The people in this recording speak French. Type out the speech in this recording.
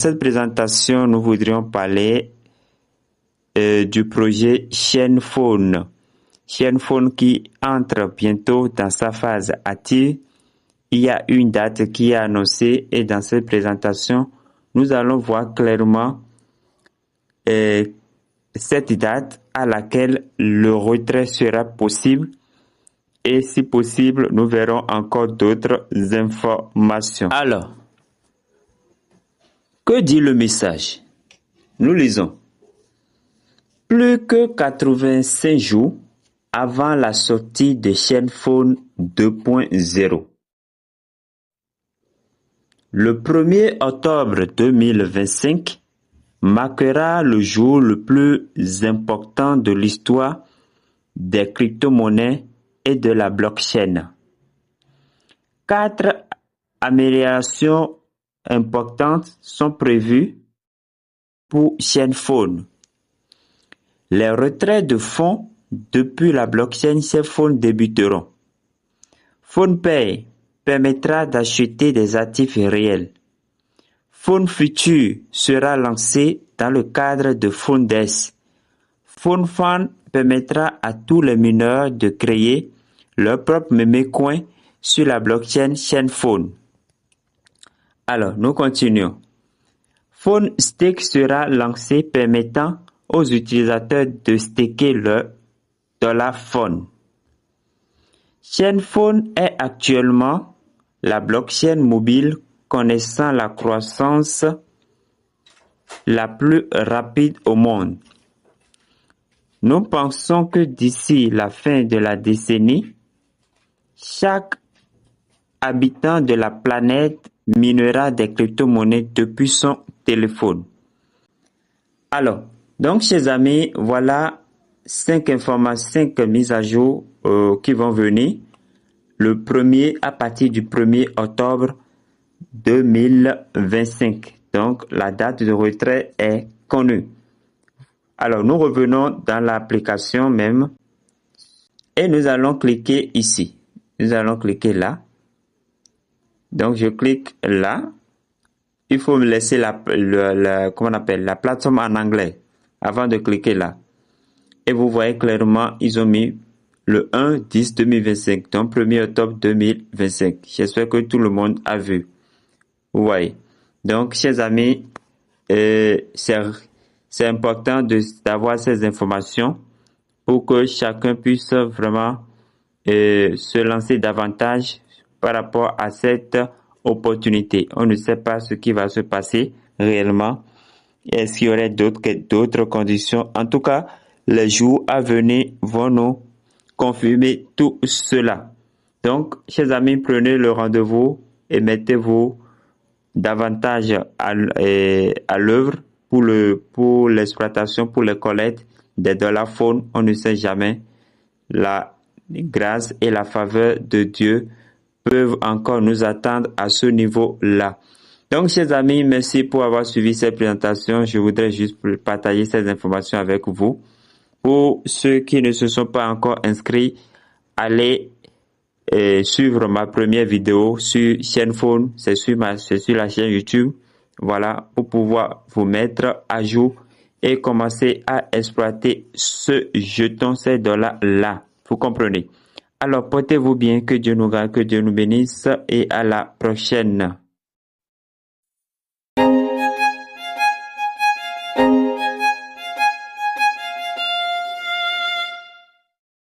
Cette présentation, nous voudrions parler du projet Chainphone. Chainphone qui entre bientôt dans sa phase active. Il y a une date qui est annoncée et dans cette présentation, nous allons voir clairement cette date à laquelle le retrait sera possible et si possible, nous verrons encore d'autres informations. Alors, que dit le message? Nous lisons. Plus que 85 jours avant la sortie de Chainphone 2.0. Le 1er octobre 2025 marquera le jour le plus important de l'histoire des crypto-monnaies et de la blockchain. 4 améliorations importantes sont prévues pour Chainphone. Les retraits de fonds depuis la blockchain Chainphone débuteront. PhonePay permettra d'acheter des actifs réels. Phone Future sera lancé dans le cadre de PhoneDesk. PhoneFund permettra à tous les mineurs de créer leur propre mémécoin sur la blockchain Chainphone. Alors, nous continuons. PhoneStake sera lancé permettant aux utilisateurs de staker leur $Phone. Chainphone est actuellement la blockchain mobile connaissant la croissance la plus rapide au monde. Nous pensons que d'ici la fin de la décennie, chaque habitant de la planète minera des crypto-monnaies depuis son téléphone. Alors, donc chers amis, voilà 5 informations, 5 mises à jour qui vont venir à partir du 1er octobre 2025. Donc, la date de retrait est connue. Alors, nous revenons dans l'application même et nous allons cliquer ici. Nous allons cliquer là. Donc, je clique là. Il faut me laisser la plateforme en anglais avant de cliquer là. Et vous voyez clairement, ils ont mis le 1-10-2025, donc 1er octobre 2025. J'espère que tout le monde a vu. Vous voyez. Donc, chers amis, c'est important d'avoir ces informations pour que chacun puisse vraiment se lancer davantage par rapport à cette opportunité. On ne sait pas ce qui va se passer réellement. Est-ce qu'il y aurait d'autres conditions? En tout cas, les jours à venir vont nous confirmer tout cela. Donc, chers amis, prenez le rendez-vous et mettez-vous davantage à l'œuvre pour l'exploitation, pour les collectes des $Phone. On ne sait jamais. La grâce et la faveur de Dieu peuvent encore nous attendre à ce niveau-là. Donc, chers amis, merci pour avoir suivi cette présentation. Je voudrais juste partager ces informations avec vous. Pour ceux qui ne se sont pas encore inscrits, allez suivre ma première vidéo sur Chainphone. C'est sur la chaîne YouTube. Voilà, pour pouvoir vous mettre à jour et commencer à exploiter ce jeton, ces $-là. Vous comprenez? Alors, portez-vous bien, que Dieu nous garde, que Dieu nous bénisse et à la prochaine.